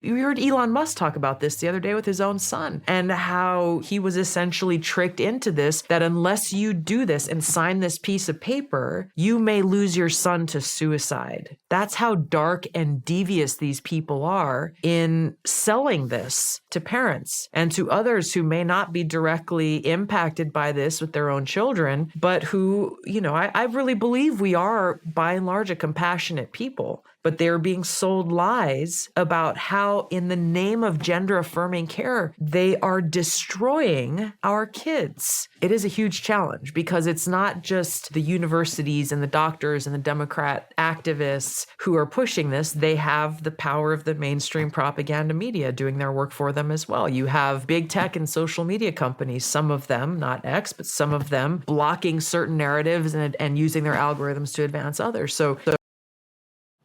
You heard Elon Musk talk about this the other day with his own son and how he was essentially tricked into this, that unless you do this and sign this piece of paper, you may lose your son to suicide. That's how dark and devious these people are in selling this to parents and to others who may not be directly impacted by this with their own children, but who, I really believe we are by and large a compassionate people. But they're being sold lies about how, in the name of gender affirming care, they are destroying our kids. It is a huge challenge because it's not just the universities and the doctors and the Democrat activists who are pushing this. They have the power of the mainstream propaganda media doing their work for them as well. You have big tech and social media companies, some of them, not X, but some of them blocking certain narratives and using their algorithms to advance others. So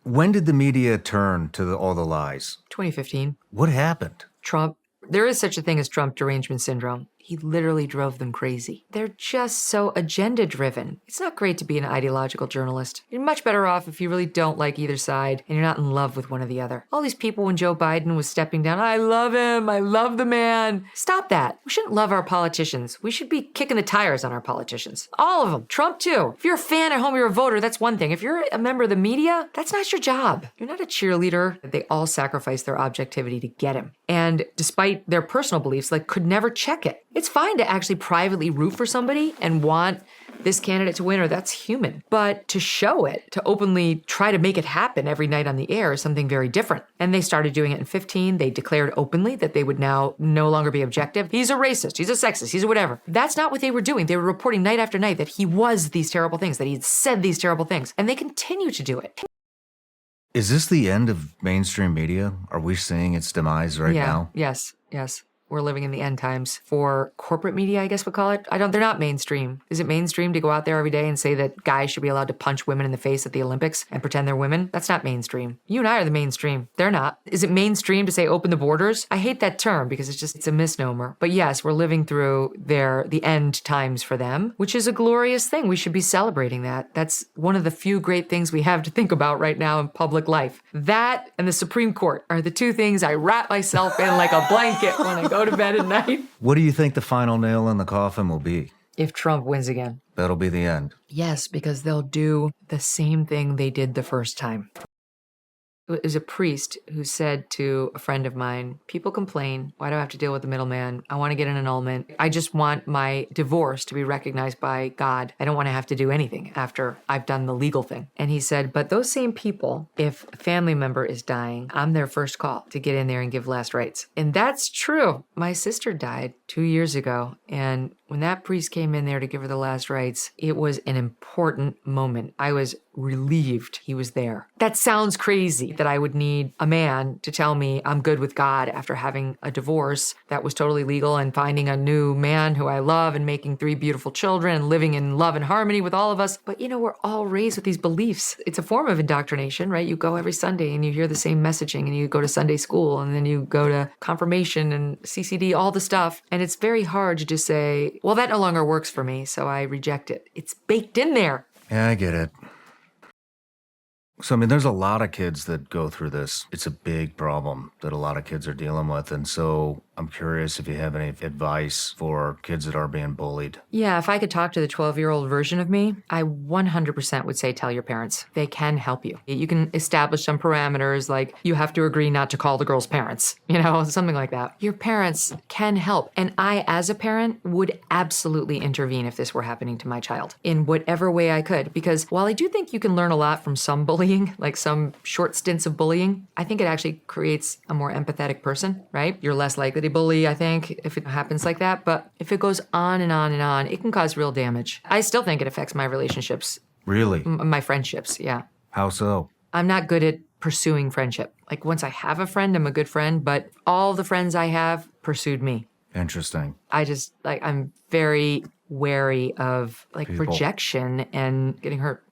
when did the media turn to all the lies? 2015. What happened? Trump. There is such a thing as Trump derangement syndrome. He literally drove them crazy. They're just so agenda-driven. It's not great to be an ideological journalist. You're much better off if you really don't like either side and you're not in love with one or the other. All these people when Joe Biden was stepping down, I love him, I love the man. Stop that. We shouldn't love our politicians. We should be kicking the tires on our politicians. All of them. Trump too. If you're a fan at home, you're a voter, that's one thing. If you're a member of the media, that's not your job. You're not a cheerleader. They all sacrifice their objectivity to get him. And despite their personal beliefs, could never check it. It's fine to actually privately root for somebody and want this candidate to win, or that's human. But to show it, to openly try to make it happen every night on the air is something very different. And they started doing it in 2015. They declared openly that they would now no longer be objective. He's a racist, he's a sexist, he's a whatever. That's not what they were doing. They were reporting night after night that he was these terrible things, that he had said these terrible things. And they continue to do it. Is this the end of mainstream media? Are we seeing its demise right now? Yes. We're living in the end times for corporate media, I guess we'll call it. They're not mainstream. Is it mainstream to go out there every day and say that guys should be allowed to punch women in the face at the Olympics and pretend they're women? That's not mainstream. You and I are the mainstream. They're not. Is it mainstream to say open the borders? I hate that term because it's a misnomer. But yes, we're living through the end times for them, which is a glorious thing. We should be celebrating that. That's one of the few great things we have to think about right now in public life. That and the Supreme Court are the two things I wrap myself in like a blanket when I go to bed at night. What do you think the final nail in the coffin will be? If Trump wins again. That'll be the end. Yes, because they'll do the same thing they did the first time. It was a priest who said to a friend of mine, people complain, why do I have to deal with the middleman? I want to get an annulment. I just want my divorce to be recognized by God. I don't want to have to do anything after I've done the legal thing. And he said, but those same people, if a family member is dying, I'm their first call to get in there and give last rites. And that's true. My sister died 2 years ago. And when that priest came in there to give her the last rites, it was an important moment. I was relieved he was there. That sounds crazy that I would need a man to tell me I'm good with God after having a divorce that was totally legal and finding a new man who I love and making 3 beautiful children and living in love and harmony with all of us. But we're all raised with these beliefs. It's a form of indoctrination, right? You go every Sunday and you hear the same messaging and you go to Sunday school and then you go to confirmation and CCD, all the stuff. And it's very hard to just say, well, that no longer works for me, so I reject it. It's baked in there. Yeah, I get it. So, there's a lot of kids that go through this. It's a big problem that a lot of kids are dealing with. And so I'm curious if you have any advice for kids that are being bullied. Yeah, if I could talk to the 12-year-old version of me, I 100% would say tell your parents. They can help you. You can establish some parameters like you have to agree not to call the girl's parents, something like that. Your parents can help. And I, as a parent, would absolutely intervene if this were happening to my child in whatever way I could. Because while I do think you can learn a lot from some bullying, like some short stints of bullying, I think it actually creates a more empathetic person, right? You're less likely to bully, I think, if it happens like that. But if it goes on and on and on, it can cause real damage. I still think it affects my relationships. Really? My friendships, yeah. How so? I'm not good at pursuing friendship. Like once I have a friend, I'm a good friend, but all the friends I have pursued me. Interesting. I'm very wary of People. projection and getting hurt.